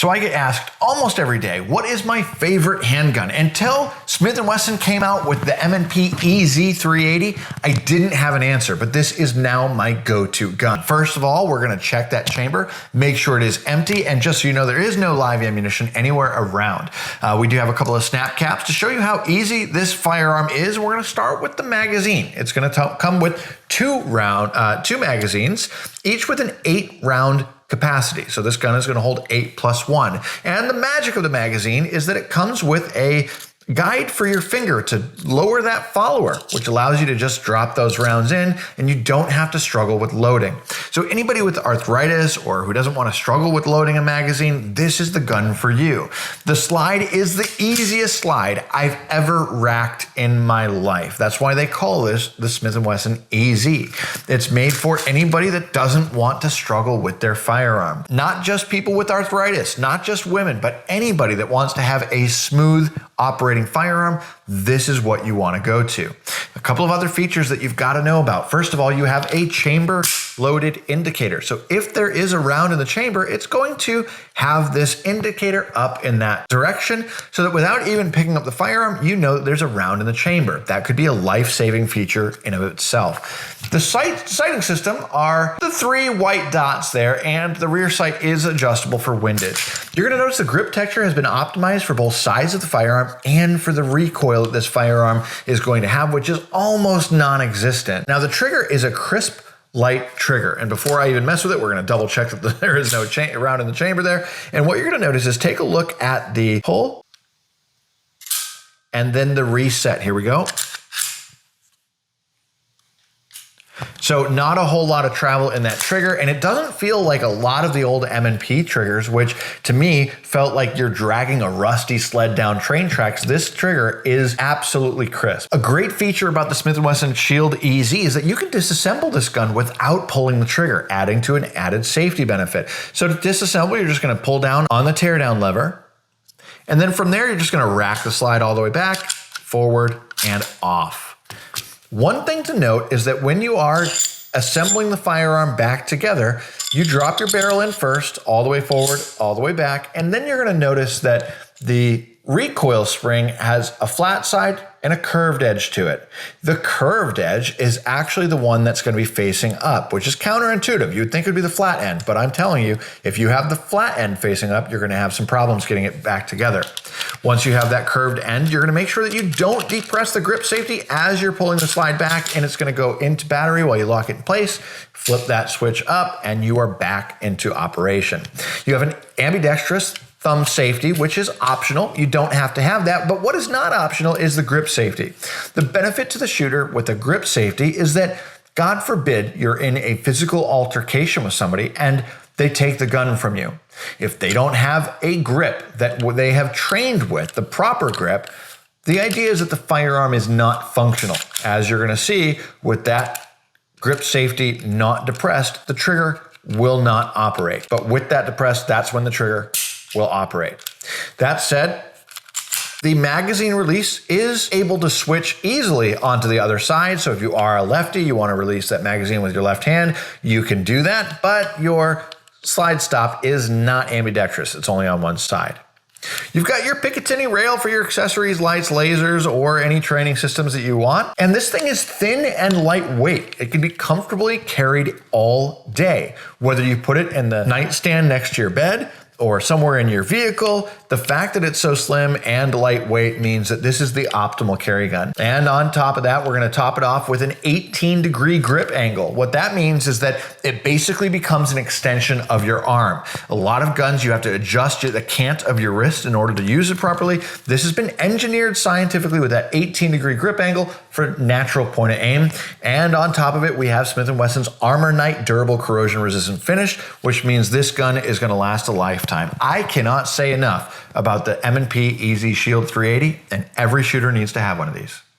So I get asked almost every day, what is my favorite handgun? Until Smith&Wesson came out with the M&P EZ380, I didn't have an answer, but this is now my go-to gun. First of all, we're gonna check that chamber, make sure it is empty, and just so you know, there is no live ammunition anywhere around. We do have a couple of snap caps to show you how easy this firearm is. We're gonna start with the magazine. It's gonna come with two magazines, each with an 8-round capacity. So this gun is going to hold 8+1. And the magic of the magazine is that it comes with a guide for your finger to lower that follower, which allows you to just drop those rounds in and you don't have to struggle with loading. So anybody with arthritis or who doesn't want to struggle with loading a magazine, this is the gun for you. The slide is the easiest slide I've ever racked in my life. That's why they call this the Smith&Wesson EZ. It's made for anybody that doesn't want to struggle with their firearm. Not just people with arthritis, not just women, but anybody that wants to have a smooth operating firearm, this is what you want to go to. A couple of other features that you've got to know about. First of all, you have a chamber loaded indicator. So if there is a round in the chamber, it's going to have this indicator up in that direction so that without even picking up the firearm, you know that there's a round in the chamber. That could be a life-saving feature in of itself. The sighting system are the 3 white dots there, and the rear sight is adjustable for windage. You're going to notice the grip texture has been optimized for both sides of the firearm and for the recoil that this firearm is going to have, which is almost non-existent. Now the trigger is a crisp, light trigger. And before I even mess with it, we're going to double check that there is no round in the chamber there. And what you're going to notice is take a look at the pull and then the reset. Here we go. So not a whole lot of travel in that trigger, and it doesn't feel like a lot of the old M&P triggers, which to me felt like you're dragging a rusty sled down train tracks. This trigger is absolutely crisp. A great feature about the Smith&Wesson Shield EZ is that you can disassemble this gun without pulling the trigger, adding to an added safety benefit. So to disassemble, you're just going to pull down on the teardown lever, and then from there, you're just going to rack the slide all the way back, forward, and off. One thing to note is that when you are assembling the firearm back together, you drop your barrel in first, all the way forward, all the way back, and then you're going to notice that the recoil spring has a flat side and a curved edge to it. The curved edge is actually the one that's going to be facing up, which is counterintuitive. You'd think it would be the flat end, but I'm telling you, if you have the flat end facing up, you're going to have some problems getting it back together. Once you have that curved end, you're going to make sure that you don't depress the grip safety as you're pulling the slide back, and it's going to go into battery while you lock it in place. Flip that switch up, and you are back into operation. You have an ambidextrous thumb safety, which is optional. You don't have to have that, but what is not optional is the grip safety. The benefit to the shooter with the grip safety is that, God forbid, you're in a physical altercation with somebody and they take the gun from you. If they don't have a grip that they have trained with, the proper grip, the idea is that the firearm is not functional. As you're gonna see, with that grip safety not depressed, the trigger will not operate. But with that depressed, that's when the trigger will operate. That said, the magazine release is able to switch easily onto the other side. So if you are a lefty, you want to release that magazine with your left hand, you can do that, but your slide stop is not ambidextrous. It's only on one side. You've got your Picatinny rail for your accessories, lights, lasers, or any training systems that you want. And this thing is thin and lightweight. It can be comfortably carried all day. Whether you put it in the nightstand next to your bed, or somewhere in your vehicle, the fact that it's so slim and lightweight means that this is the optimal carry gun. And on top of that, we're going to top it off with an 18-degree grip angle. What that means is that it basically becomes an extension of your arm. A lot of guns, you have to adjust the cant of your wrist in order to use it properly. This has been engineered scientifically with that 18-degree grip angle for natural point of aim. And on top of it, we have Smith&Wesson's Armor Night durable corrosion resistant finish, which means this gun is going to last a lifetime. I cannot say enough about the M&P EZ Shield 380, and every shooter needs to have one of these.